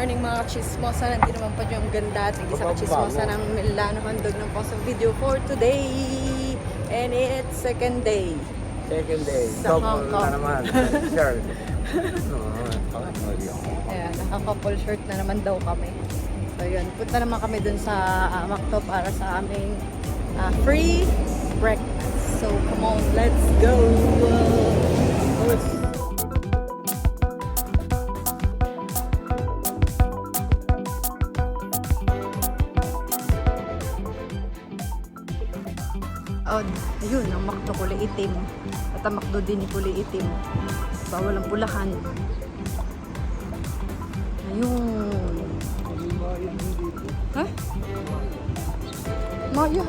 morning mga chismosa. Nandito naman po yung ganda at isa ka-chismosa ng Milano Handog ng post video for today. And it's second day. Second day. Sa Hong Couple Kong. na naman. Sure. Ayan, naka-couple shirt na naman daw kami. So yun, punta naman kami dun sa Macdo para sa aming free breakfast. So come on, let's go! Oh, ayun, ang Macdo kulay itim. At ang Macdo din ni kulay itim. Bawal ang pulahan. Ayun. Ha? Maya.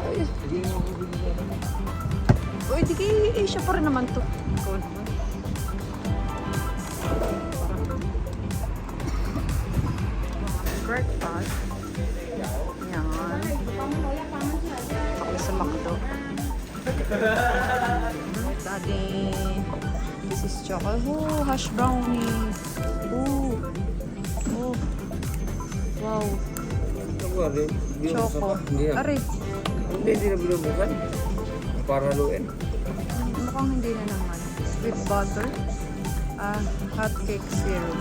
Uy, di kay Asia pa rin naman to. Ikaw naman. Breakfast. Yan. Ako sa Macdo. Daddy. This is chocolate. Oh, hash brownie. Oh. Oh. Wow. Choco. Are. Hindi na binubukan. Para luin. Mukhang hindi na naman. With butter. Hot cake syrup.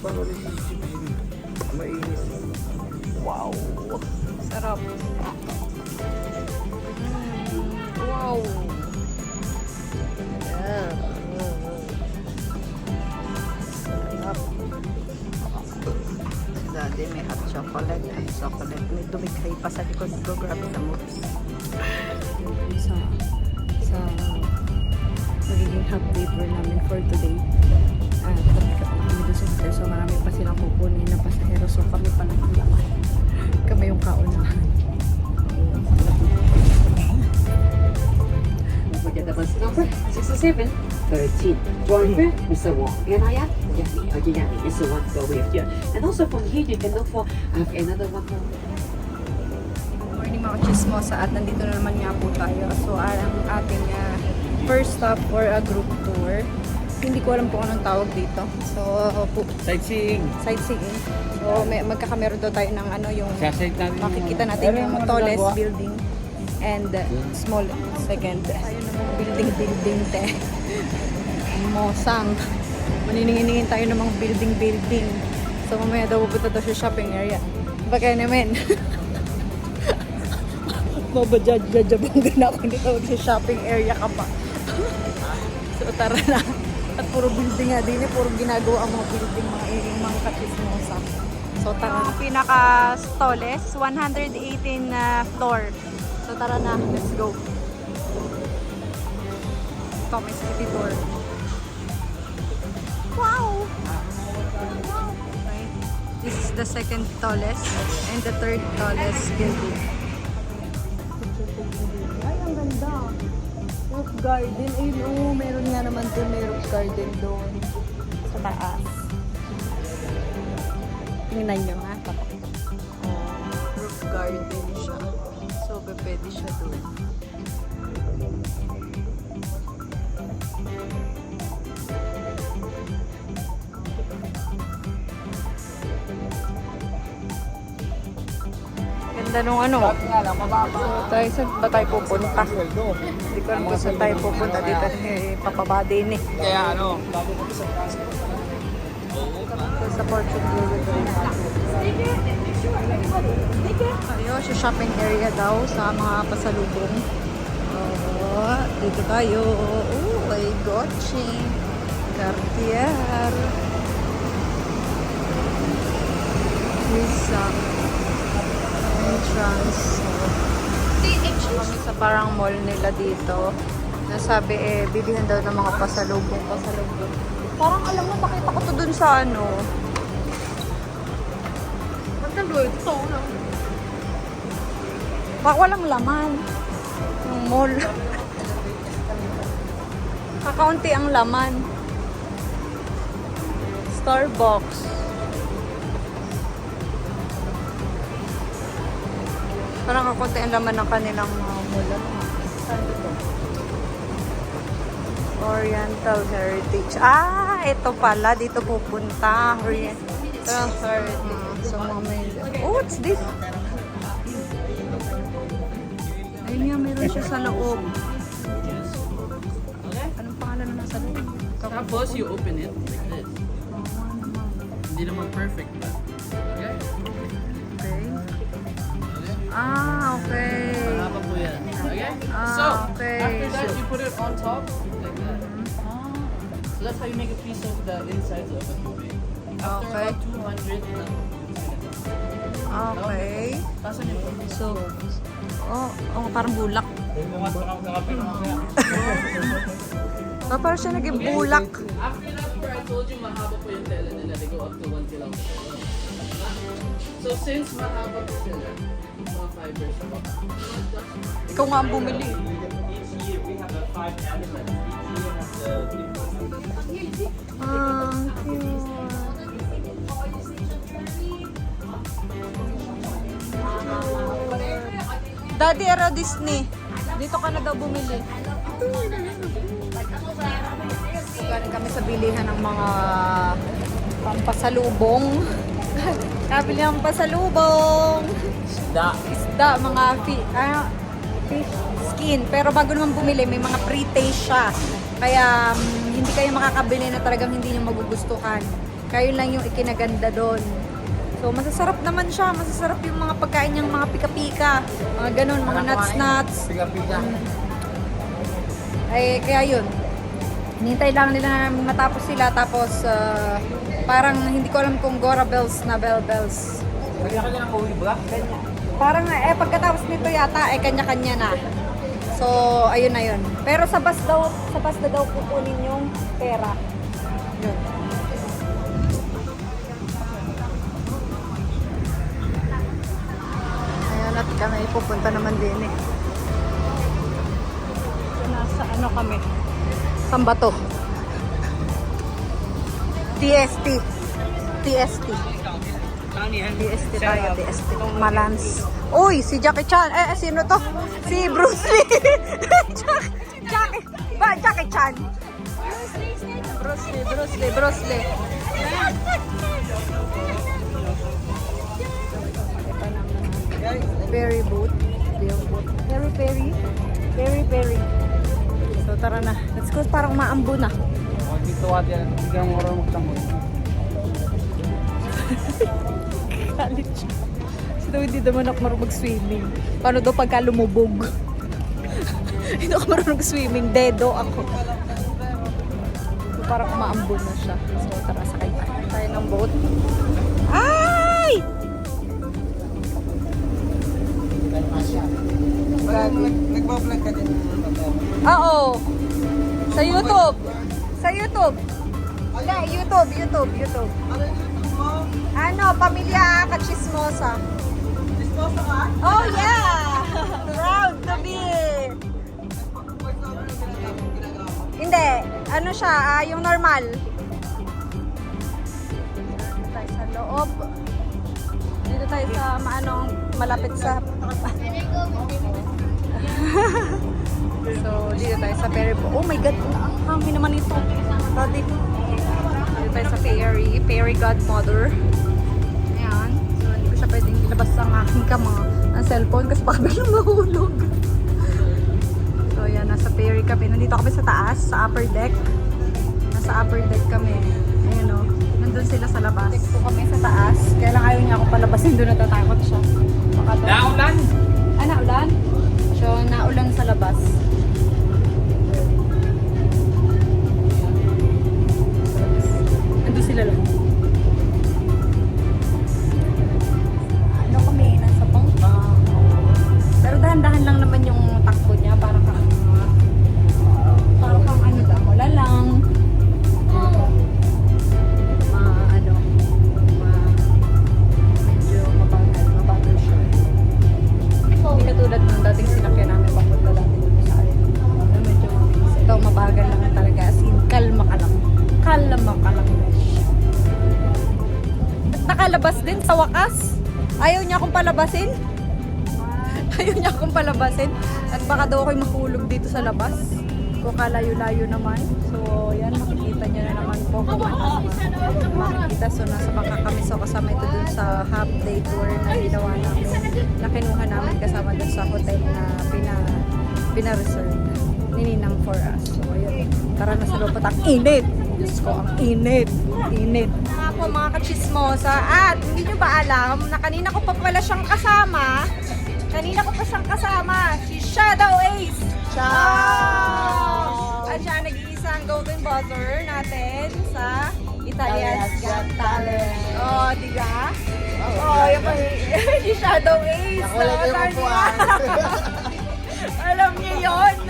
Para rin mainit. Wow. Sarap. Wow. Yeah. Sarap. Si Daddy may hot chocolate. May dumikhay pa sa likod ko. Grabe na mo. Sa magiging hot paper namin for today. Kami doon sa hotel. So marami pa silang kukunin na pasahero. So kami pa lang laman. Kami yung kaunahan. Forget the bus number 67 13. Driver, Mr. Wong. Yanaya, Yami is the one go with you. And also from here, you can look for another one more. Morning mga chismosa at nandito na naman nga po tayo. So ang ating first stop for a group tour. Hindi ko alam kung anong tawag dito. So Sightseeing. sightseeing. So magkakameron daw tayo ng ano yung Sasite natin. makikita natin yung tallest building and small second building te. Mosang. Maniningin tayo ng mga building. So mamaya daw pupunta daw sa shopping area. Baka naman. Mabajajabang na ako dito sa shopping area ka pa. So tara na. At puro building nga din, puro ginagawa ang mga building, mga katismosa. So tara na. Pinaka-tallest, 118 floor. So tara na, let's go. Ito may city tour. Wow! Okay. This is the second tallest and the third tallest building. Ay, ang ganda. Roof garden. Ayun, oh, meron nga naman doon. May roof garden doon. Sa taas. Tingnan nyo nga. Roof garden siya. So, pwede siya doon. Ganda nung ano. So, saan ba tayo pupunta? Hindi ko alam kung saan tayo pupunta dito. Papaba din eh. Kaya ano? Sa Portugal. Ayun, sa shopping area daw sa mga pasalubong. Oh, dito tayo. Oh, ay Gucci. Cartier. Lisa. Entrance. Kami sa parang mall nila dito. Nasabi bilihan daw ng mga pasalubong. Parang alam mo, nakita ko to dun sa ano. Ito na. Walang laman. Yung mall. Kakaunti ang laman. Starbucks. Parang kakaunti ang laman ng kanilang mall. Saan ito? Oriental Heritage. Ah, ito pala. Dito pupunta. Oriental Heritage. So, mga may... Oh, what's this? Ayun nga, meron siya sa loob. Anong pangalan na nasa loob? Tapos, you open it like this. Hindi naman perfect, but... Okay? Okay. Ah, okay. Mahaba po yan. Okay? Ah, So, okay. after that, you put it on top, like that. So that's how you make a piece of the insides of a tubig. After Okay. about 200, Okay. tasan yun. So, parang bulak. Parang siya naging bulak. After that, where I told you mahaba po yung tela nila, they go up to 1 kilometer. So since mahaba po sila, mga fibers po. Ikaw nga ang bumili. Daddy, era Disney. Dito ka na daw bumili. Galing kami sa bilihan ng mga pampasalubong. Kabili ng pasalubong. Isda, mga fish skin. Pero bago naman bumili, may mga pre-taste siya. Kaya hindi kayo makakabili na talagang hindi nyo magugustuhan. Kayo lang yung ikinaganda doon. So, masasarap naman siya. Masasarap yung mga pagkain niyang mga pika-pika. Mga ganun, mga nuts-nuts. Pika-pika. Ay, kaya yun. Hinintay lang nila na matapos sila. Tapos, parang hindi ko alam kung Gora Bells na Bell Bells. Lagyan ka niya ng uwi ba? Parang, pagkatapos nito yata, kanya-kanya na. So, ayun na yun. Pero sa bus na daw kukunin yung pera. Yun. Ayan, at kami pupunta naman din eh. So, nasa ano kami? Saan ba to? TST. TST tayo, TST. Malans. Uy, si Jackie Chan. Sino to? Si Bruce Lee. Jackie Chan. Bruce Lee. Berry boat. Berry. So tara na. Let's go, parang maambo na. Dito ka yan. Hindi ka marunong magtambol. Galit siya. Kasi daw hindi naman ako marunong mag-swimming. Paano daw pagka lumubog? Hindi ako marunong mag-swimming. Dedo ako. So parang umaambon na siya. So tara, sakay tayo ng boat. Ay! Nagbablog ka din. Oo. Sa YouTube. YouTube. Ano, Pamilya Kachismosa. Chismosa ka? Oh yeah! Proud to be! Hindi. Ano siya, yung normal. Dito tayo sa loob. Dito tayo sa malapit sa... So, dito tayo sa ferry po. Oh my God, ang hangin naman ito. Daddy. Dito tayo sa ferry godmother. Ayan. So, hindi ko siya pwedeng ilabas ang aking ang cellphone kasi baka biglang mahulog. So, ayan, nasa ferry kami. Nandito kami sa taas, sa upper deck. Nasa upper deck kami. Ayan o. Nandun sila sa labas. Deck po kami sa taas. Kaya lang ayaw niya ako palabasin. Doon natatakot siya. Naulan! Naulan? So, naulan sa labas. Nandun sila lang. Ano kami? Nasa bangka. Pero dahan-dahan lang naman yung takbo niya. Para kang ano daw, wala lang. Medyo mabagal siya. Hindi katulad ng dating sinakyan namin papunta dati dito sa akin. Medyo ito mabagal lang talaga. As in, kalma ka lang. At nakalabas din sa wakas. Ayaw niya akong palabasin. At baka daw ako'y mahulog dito sa labas. ko kalayo-layo naman. So, yan, makikita nyo na naman po kung ano makikita. So, nasa bangka kami. So, kasama ito dun sa half day tour na ginawa namin, na kinuha namin kasama dun sa hotel na pina-reserve ni Ninang for us. So, ayun. Tara na sa loob. Ang init! Diyos ko, ang init! Init! Ako mga kachismosa. At hindi nyo ba alam na kanina ko pa pala siyang kasama? Kanina ko pa siyang kasama. Si Shadow Ace! Ciao! At siya nag-iisang golden buzzer natin sa Italian's Got Talent. Oh, diba? Oh, yung si Shadow Ace. Alam niyo yun.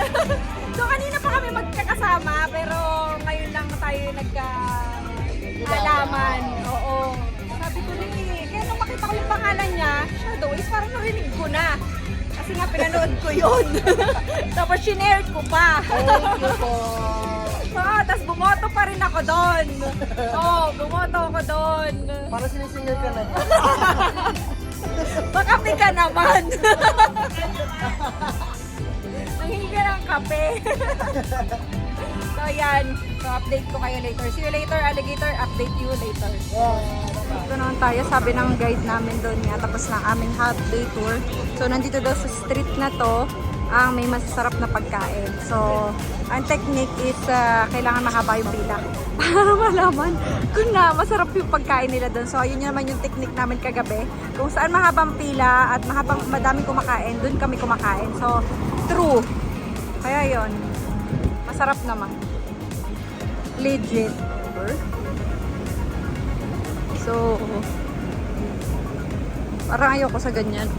So, kanina pa kami magkakasama, pero ngayon lang tayo nagka-alaman. Oo. Sabi ko rin kaya nung makita ko yung pangalan niya, Shadow Ace, parang narinig ko na. Kasi nga pinanood ko yun. Tapos shinare ko pa. Thank you po. Tapos bumoto pa rin ako doon. Bumoto ako doon. Para sinisingil ka na. Makape ka naman. Nanghingi ka ng kape. So, yan. So, update ko kayo later. See you later, alligator. Update you later. Dito naman tayo. Sabi ng guide namin doon nga. Tapos na aming half day tour. So, nandito daw sa street na to, ang may masasarap na pagkain. So, ang technique is kailangan mahaba yung pila. Para malaman kung na masarap yung pagkain nila doon. So, yun naman yung technique namin kagabi. Kung saan mahabang pila at madaming kumakain, doon kami kumakain. So, true. Kaya yun. Masarap naman. Legit. So, parang ayoko sa ganyan.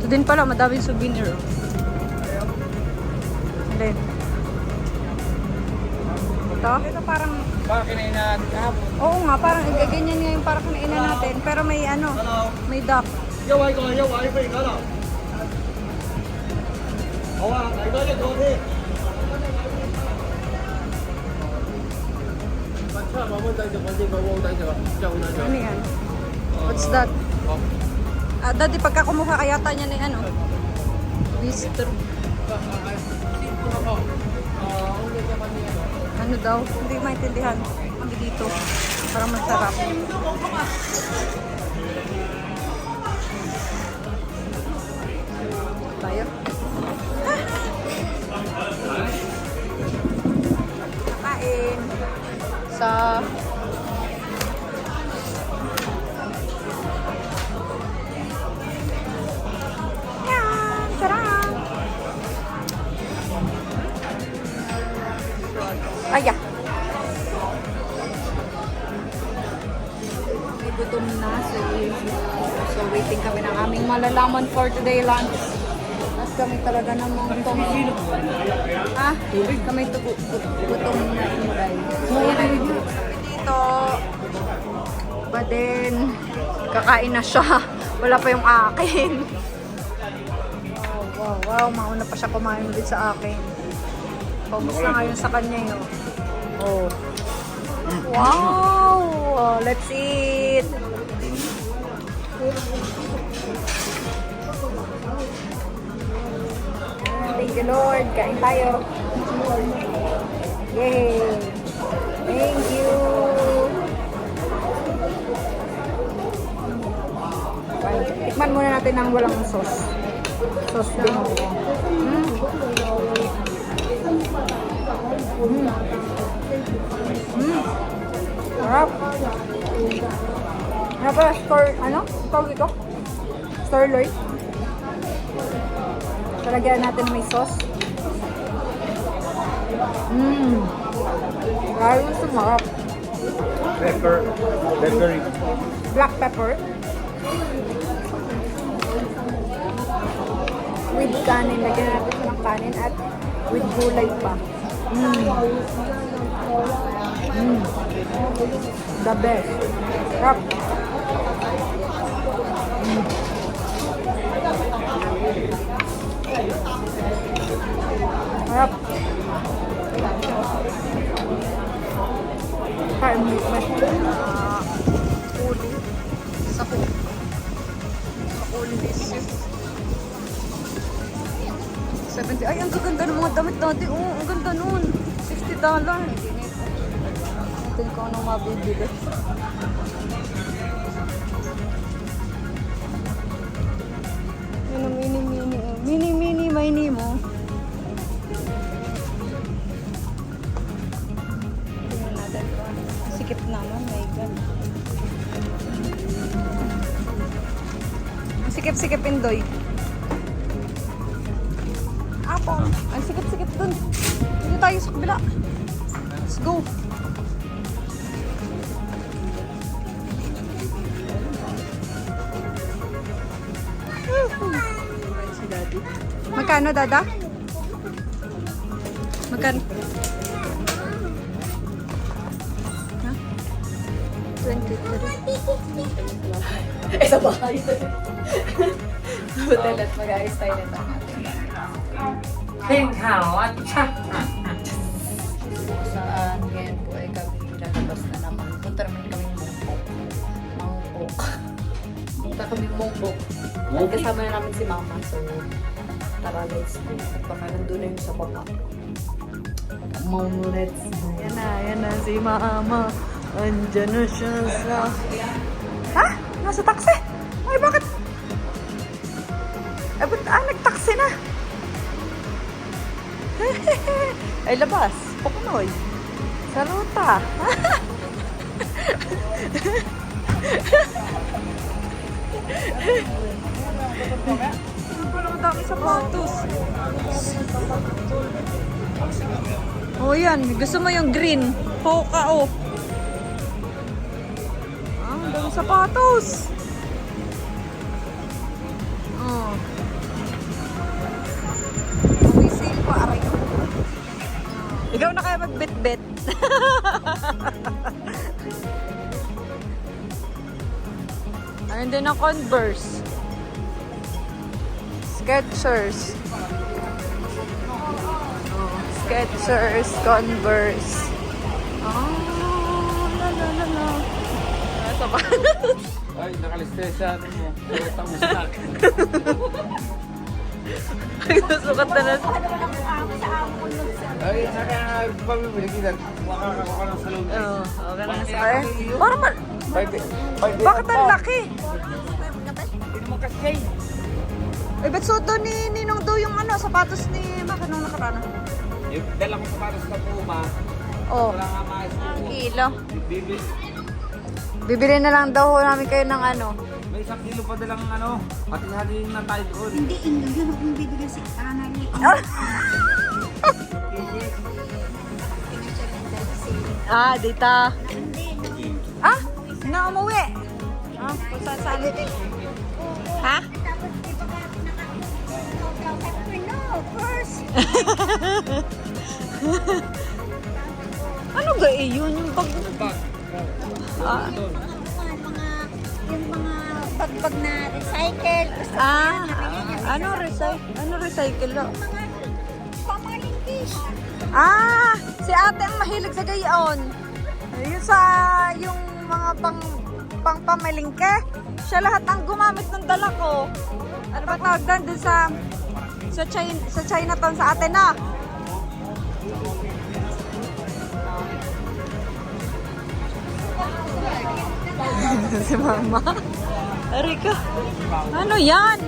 Ito din pala, madaming souvenir. Hindi. Ito parang... Parang kinainan. Oo nga, parang ganyan nga yung parang kinainan natin. Pero may ano, may duck. 一位過一位飛緊啦！好啊，嚟多一個添。差唔多蚊仔就揾啲個煲底就就好難做。 Ano yan? What's that? Dati pagka kumuha kayata niya ni ano? Bistro. Ano daw? Hindi maintindihan. Kami dito. Parang masarap. Tayo. Kakain. Sa... Yan! Sarap! Aya! May gutom na so waiting kami ng aming malalaman for today lunch. At kami talaga namang kami gutom na inday. So yan dito. But then kakain na siya. Wala pa yung akin. Wow, mauna pa siya kumain ulit sa akin. Focus na ngayon sa kanya yun. Wow! Let's eat! Thank you, Lord. Kain tayo. Yay! Thank you! Tikman muna natin ang walang sauce. Sauce din ako. Sarap. Ano pa? Tawag ito? Sirloin. Talagyan natin may sauce. Ayun, sumarap. Pepper. Black pepper. With kanin. Lagyan natin siya ng kanin at with gulay pa. The best. Sarap. Sarap. Kain mo ito. Ulo. Sapo. Delicious. 70. Ay, ang gaganda ng mga damit natin. Oo, ang ganda nun. $60. Hindi nito. Natin kung anong mabibili. Yan ang mini-mini. Mini-mini, mini mo. Tingnan natin pa. Sikip naman, my God. Ang sikip-sikip, Indoy. Apo. Ang sikip-sikip dun. Dito tayo sa kabila. Let's go. Magkano, Dada? Magkano? Ha? 23. Eh, sa bahay. Hotel at mag-ayos tayo nito. Saan? Ngayon po ay kami lalabas na naman. Punta naman kami Mongkok. Punta kami Mongkok. Kasama na namin si Mama. So, tara, let's go. At baka nandun na yung sa baba. Let's go. Yan na si Mama. Andyan na siya sa... Ha? Nasa taxi? Ay, bakit? Ay, ba't nag-taxi na? Ay, labas. Pukunoy. Sa ruta. Ang dami sapatos. Oh, yan. Gusto mo yung green. Hoka, oh. Ah, ang dami sapatos. Oh. May sale pa, aray. Ikaw na kaya magbit-bit. Ayun din ang Converse. Skechers. Oh, Skechers, Converse. Oh, la la la la. Nasa ba? Ay, nakalistay sa ano mo. Sa musnak. Nagsusukat na na. Ay, nakapamibili kita. Makakakuha ng salon. Oo, okay na sa kaya. Parang mal... Bakit ang laki? Hindi mo kasi. Eh, ba't suot doon ni Ninong Do yung ano, sapatos ni Maka nung nakarana? Yung dala ko sapatos na Puma. Oh, Wala nga maayos ang ko. kilo. Bibili. Bibili na lang daw namin kayo ng ano. May 1 kilo pa dalang ano. Hati-hati na tayo doon. Hindi, yun ang bibigyan si Ana ni Ah, dita. Hindi, Ah, na umuwi. Ah, kung saan saan. Ha? tapos di ba ka no, first. Ano ga eh yun? Yung bag... Ah, Yung mga bagbag na recycle. Gusto ko ah, yan, nabili niya. ano recycle? Mga pamalingkis. Ah, si ate ang mahilig sa gayon. Yun sa yung mga pang pamalingke. Siya lahat ang gumamit ng dala ko. Ano ba tawag doon sa Chinatown sa ate na? Si Mama. Erika. Ano yan?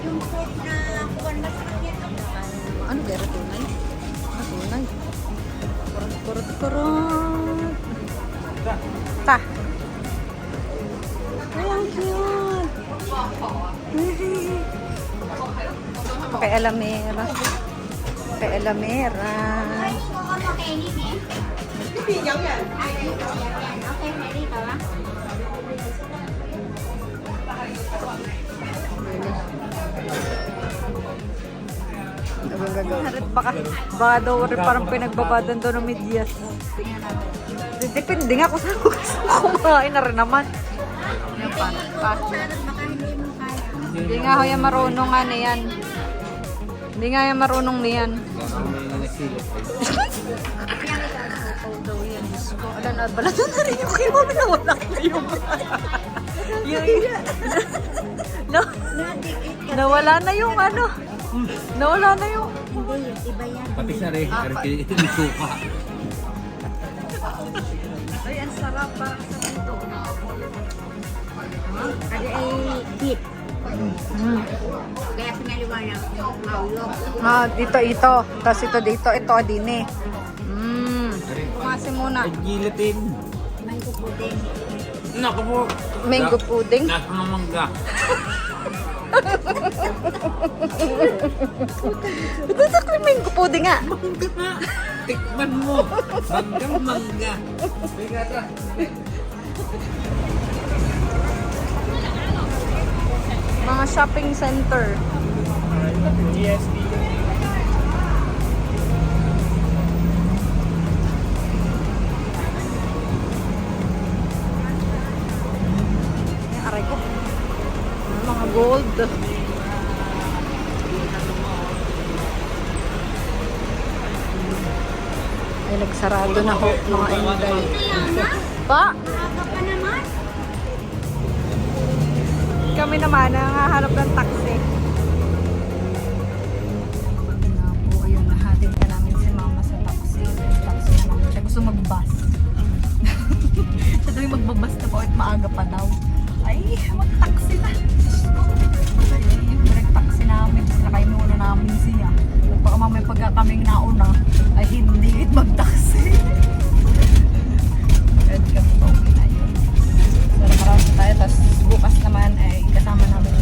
Yung food na kuwan na sa kanya. Ano gaya tunay? Ah, tunay. Kurot. Ta. Ay, ang cute. Kay Alamera. Kay Alamera. Ay, mo ka makainin eh. Okay, ready ka ba? Baka daw rin parang pinagbabadan daw ng medyas. Tingnan natin. Depende nga kung saan gusto kumain na rin naman. Yan pa. Sarap, baka hindi mo kaya. Hindi nga ho yan marunong nga na yan. Hindi nga yan marunong na yan. Baka may nasilip. Oh, daw yan. Diyos ko. Ala na, balatan na rin yung kay mami na wala kayo. No, nawala na yung ano. Nawala na yung... Hindi, iba yan. Pati siya rin. May suka. Ay, ang sarap para sa dito. Kasi ay beef. Kaya pinaliwanag ko, maulog. Ah, ito. Tapos ito dito. Ito din eh. Kumasi muna. Ay, gilatin. Mango pudding. Naku po. Mango pudding. Nasa ng mangga. Ito sa mango pudding nga. Mangga nga. Tikman mo. Mangga. Mga shopping center. Aray ko. Mga gold. Ay, nagsarado na ho mga inday. Pa? Maaga pa naman. Kami naman nangahanap ng taxi. Na po, ayun, nahatid ka namin si mama sa taxi. Taxi na namin siya. Gusto mag-bus. Siya daw yung magbabas na po at maaga pa daw. Ay, mag-taxi na. Ay, taxi namin. Sinakay muna namin siya. Baka mamaya pagka kaming nauna, ay hindi mag-taxi. Red kami po na yun. So, nakarami tayo. Tapos bukas naman ay kasama namin